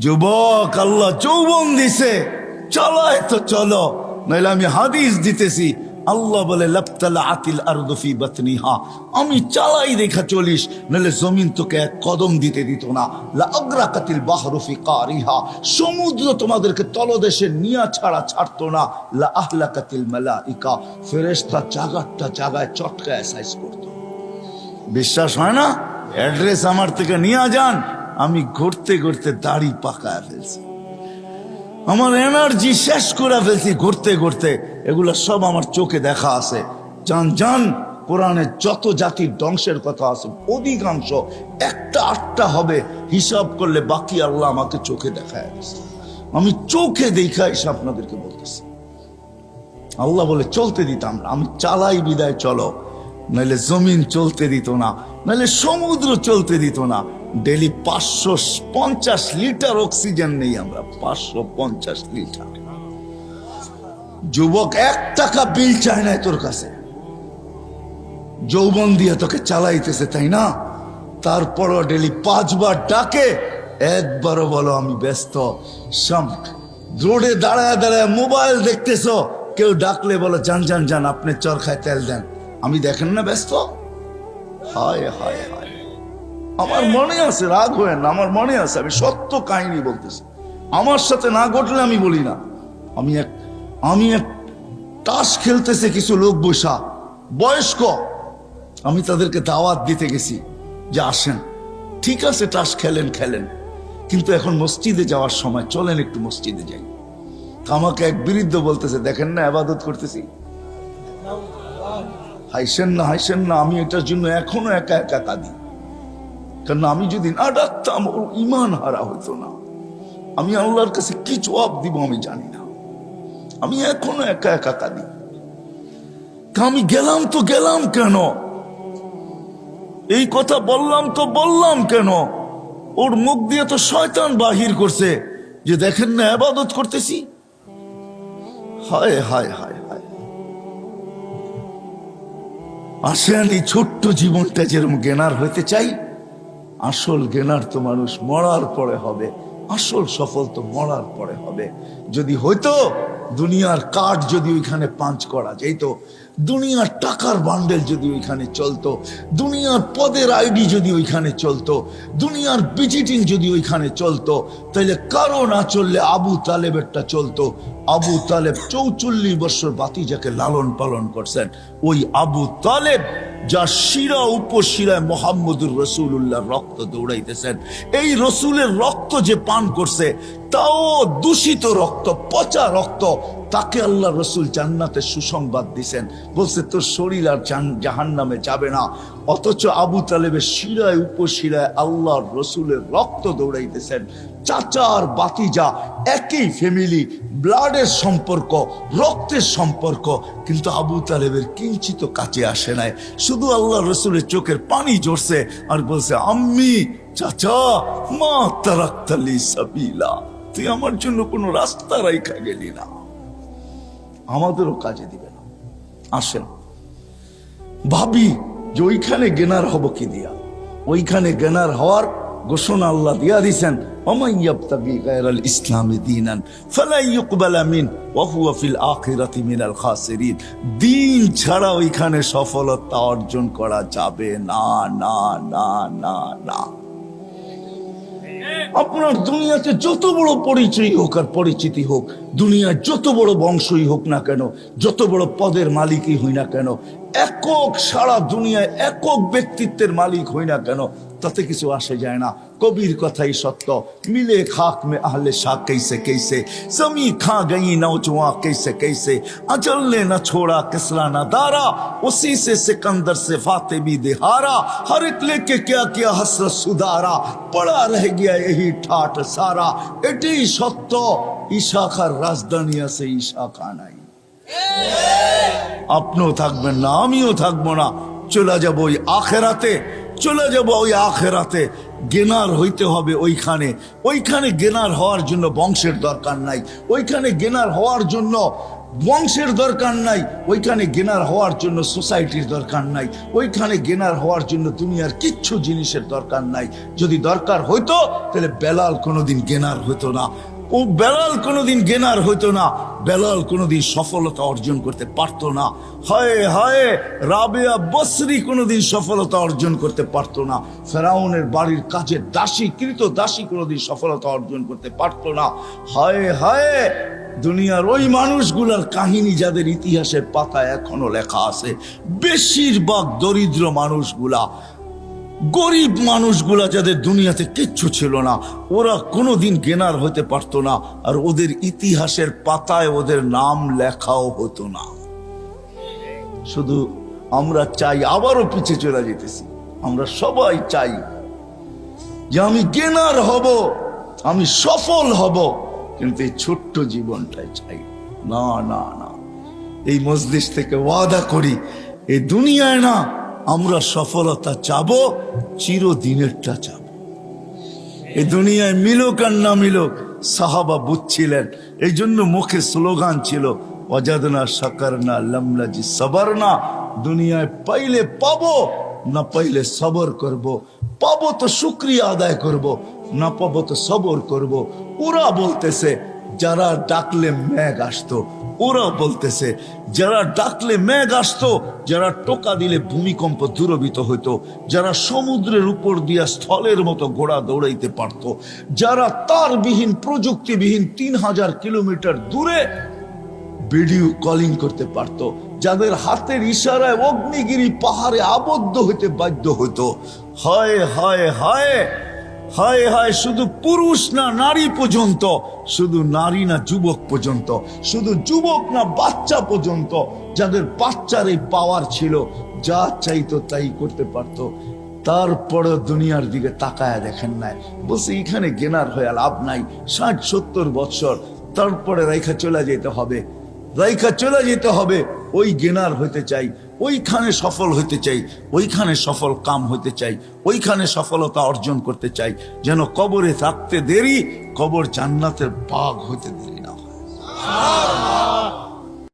যুবক, আল্লাহ যৌবন দিছে, চলায় তো চলো, নাইলে আমি হাদিস দিতেছি। আল্লাহ বলে লাবতালা আতিল আরদু ফি বাতনিহা, আমি চালাই দেখা চলিস, নাহলে জমিন তোকে এক কদম দিতে দিত না। লা আগরাকাতিল বাহরু ফি কারিহা, সমুদ্র তোমাদেরকে তলদেশে নিয়া ছাড়া ছাড়তো না। লা আহলাকাতিল মালাইকা, ফেরেশতা জাগারটা জাগায় চটকায় সাইজ করতো। বিশ্বাস হয় না? অ্যাড্রেস আমার থেকে নিয়ে যান, আমি ঘুরতে ঘুরতে দাড়ি পাকায় ফেলছি, আমার এনার্জি শেষ করে ফেলছি ঘুরতে ঘুরতে। এগুলা সব আমার চোখে দেখা আছে। জান জান, কোরআনে যত জাতির ধ্বংসের কথা আছে অধিকাংশ একটা আটটা হবে, হিসাব করলে বাকি আল্লাহ আমাকে চোখে দেখায় দিছে। আমি চোখে দেখা হিসাব আপনাদেরকে বলতেছি। আল্লাহ বলে চলতে দিতাম না, আমি চালাই বিদায় চলো, নাহলে জমিন চলতে দিত না, নাহলে সমুদ্র চলতে দিত না। ডেলি 550 লিটার অক্সিজেন নেই আমরা, 550 লিটার। যুবক, 1 টাকা বিল চায় না তোর কাছে, যৌবন দিয়ে তোকে চালাইতেছে, তাই না? তারপরও ডেলি 5 বার ডাকে, একবারও বলো আমি ব্যস্ত। রোডে দাঁড়ায় দাঁড়ায় মোবাইল দেখতেছো, কেউ ডাকলে বলো জান জান জান, আপনি চরখায় তেল দেন, আমি দেখেন না ব্যস্ত। হায় হায় হায়, আমার মনে আছে, রাগ হয় না, আমার মনে আছে, আমি সত্য কাহিনী বলতেছি। আমার সাথে না ঘটলে আমি বলি না। আমি এক তাস খেলতেছে কিছু লোক বসা, বয়স্ক, আমি তাদেরকে দাওয়াত দিতে গেছি যে আসেন, ঠিক আছে তাস খেলেন খেলেন, কিন্তু এখন মসজিদে যাওয়ার সময়, চলেন একটু মসজিদে যাই। আমাকে এক বৃদ্ধ বলতেছে, দেখেন না ইবাদত করতেছি। হাইসেন না হাইসেন না, আমি এটার জন্য এখনো একা একা কাঁদি। কারণ আমি যদি না ডাকতাম ওর ইমান হারা হইতো না। আমি আল্লাহর কাছে কি জবাব দিব আমি জানি না, আমি এখনো একা একা কাঁদি। আমি গেলাম তো গেলাম কেন, এই কথা বললাম তো বললাম কেন? ওর মুখ দিয়ে তো শয়তান বাহির করছে যে দেখেন না ইবাদত করতেছি। হায় হায় হায় হায়। আসেন, এই ছোট্ট জীবনটা যেরকম জ্ঞানার হইতে চাই, আসল জ্ঞানার তো মানুষ মরার পরে হবে, আসল সফল তো মরার পরে হবে। যদি হইতো দুনিয়ার কাঠ যদি ওইখানে পাঞ্চ করা যেত, দুনিয়ার টাকার বান্ডেল যদি ওইখানে চলতো, দুনিয়ার পদের আইডি যদি ওইখানে চলতো, দুনিয়ার ভিজিটিং যদি ওইখানে চলতো, তাইলে কারো না চললে আবু তালেবেরটা চলতো। আবু তালেব 44 বছর বাতিজাকে লালন পালন করছেন। ওই আবু তালেব যার শিরা উপশিরায় মোহাম্মদুর রসুল্লাহ রক্ত দৌড়াইতেছেন, এই রসুলের রক্ত যে পান করছে, তাও দূষিত রক্ত, পচা রক্ত, তাকে আল্লাহ রসুল জান্নাতের সুসংবাদ দিছেন, বলছে তোর শরীর আর জাহান্নামে যাবে না। অথচ আবু তালেবের শিরায় উপশিরায় আল্লাহর রসুলের রক্ত দৌড়াইতেছেন। চাচার বাতিজা, একই ফ্যামিলি, ব্লাডের সম্পর্ক, রক্তের সম্পর্ক, কিন্তু আবু তালেবের কিঞ্চিত কাছে আসে নাই। শুধু আল্লাহ রসুলের চোখের পানি ঝরছে আর বলছে, আম্মি, চাচা, মা তারাক্তালি সাবিলা, তুই আমার জন্য কোনো রাস্তা রাইখা গেলি না, আমাদেরও কাজে দিবে না। আসেন ভাবি যে ওইখানে জ্ঞানার হব কি দিয়া। ওইখানে জ্ঞানার হওয়ার ঘোষণা আল্লাহ দিয়া দিছেন, ওমান ইয়াবতাগি গায়রাল ইসলামি দীনান ফালা ইউকবালা মিন ওয়া হুয়া ফিল আখিরাতি মিনাল খাসিরিন। দিন ছাড়া ওইখানে সফলতা অর্জন করা যাবে না, না না না না। আপনার দুনিয়াতে যত বড় পরিচয় হোক আর পরিচিতি হোক, দুনিয়ার যত বড় বংশই হোক না কেন, যত বড় পদের মালিকই হই না কেন, একক সারা দুনিয়ায় একক ব্যক্তিত্বের মালিক হই না কেন, তাতে কিছু আসে যায় না। কবির কথাই সত্য, মিলে খাক মে আহলে শাহ कैसे कैसे, जमी खा गई नौजवां कैसे कैसे, अजल ने न छोड़ा किसरा न दारा, उसी से सिकंदर से फातिमी दिहारा, हर एक लेके क्या क्या हसरत सुधारा, पड़ा रह गया यही ठाट सारा। এটাই সত্য, ইশাখার রাজধানী আছে, ইশাখা নাই। আপনিও থাকবেন না, আমিও থাকবো না, চলে যাবো ওই আখেরাতে, চলে যাবো ওই আখেরাতে। জ্ঞানার হইতে হবে ওইখানে। ওইখানে জ্ঞানার হওয়ার জন্য বংশের দরকার নাই, ওইখানে জ্ঞানার হওয়ার জন্য বংশের দরকার নাই, ওইখানে গেনার হওয়ার জন্য সোসাইটির দরকার নাই, ওইখানে গেনার হওয়ার জন্য দুনিয়ার কিচ্ছু জিনিসের দরকার নাই। যদি দরকার হইতো তাহলে বেলাল কোনোদিন গেনার হইতো না। বেলাল কোনোদিন গেনার হইতো না, বেলাল কোনোদিন সফলতা অর্জন করতে পারতো না। হায় হায়, রাবেয়া বসরি কোনোদিন সফলতা অর্জন করতে পারতো না। ফেরাউনের বাড়ির কাজের দাসী, কৃত দাসী কোনোদিন সফলতা অর্জন করতে পারতো না। হায় হায়, দুনিয়ার ওই মানুষগুলার কাহিনী যাদের ইতিহাসের পাতায় এখনো লেখা আছে, বেশিরভাগ দরিদ্র মানুষগুলা, গরিব মানুষগুলা, যাদের দুনিয়াতে কিচ্ছু ছিল না, ওরা কোনোদিন গেনার হতে পারতো না, আর ওদের ইতিহাসের পাতায় ওদের নাম লেখাও হতো না। শুধু আমরা চাই, আবারও পিছিয়ে চলে যেতেছি, আমরা সবাই চাই যে আমি গেনার হব, আমি সফল হব, কিন্তু এই ছোট্ট জীবনটাই চাই না। না না, এই মজলিস থেকে ওয়াদা করি, এই দুনিয়ায় না আমরা সফলতা চাবো, চিরদিনেরটা চাবো। এই দুনিয়ায় মিলুক আর না মিলুক, সাহাবা বুঝছিলেন, এই জন্য মুখে স্লোগান ছিল, ওয়াজাদনা শাকারনা লামনাজি সাবারনা। দুনিয়ায় পাইলে পাবো, না পাইলে সবর করব। পাবো তো শুকরিয়া আদায় করব, না পাবো তো সবর করব। ওরা বলতেছে যারা ডাকলে মেঘ আসতো, ওরা বলতেছে যারা ডাকলে মেঘ আসতো, যারা টোকা দিলে ভূমিকম্প দূরভীত হইতো, যারা সমুদ্রের উপর দিয়া স্থলের মতো ঘোড়া দৌড়াইতে পারত, যারা তারবিহীন প্রযুক্তিবিহীন 3000 কিলোমিটার দূরে ভিডিও কলিং করতে পারত, যাদের হাতের ইশারায় অগ্নিগিরি পাহাড়ে আবদ্ধ হইতে বাধ্য হইতো। হায় হায় হায় হায় হায়, শুধু পুরুষ না নারী পর্যন্ত, শুধু নারী না যুবক পর্যন্ত, শুধু যুবক না বাচ্চা পর্যন্ত, যাদের বাচ্চার এই পাওয়ার ছিল, যা চাইতো তাই করতে পারতো, তারপরে দুনিয়ার দিকে তাকায় দেখেন নাই, বলছে এখানে গেনার হয়ে লাভ নাই। 60-70 বছর তারপরে রাইখা চলে যেতে হবে, রাইখা চলে যেতে হবে। ওই গেনার হইতে চাই, ওইখানে সফল হইতে চাই, ওইখানে সফল কাম হইতে চাই, ওইখানে সফলতা অর্জন করতে চাই, যেন কবরে থাকতে দেরি, কবর জান্নাতের বাগ হইতে দেরি না হয়।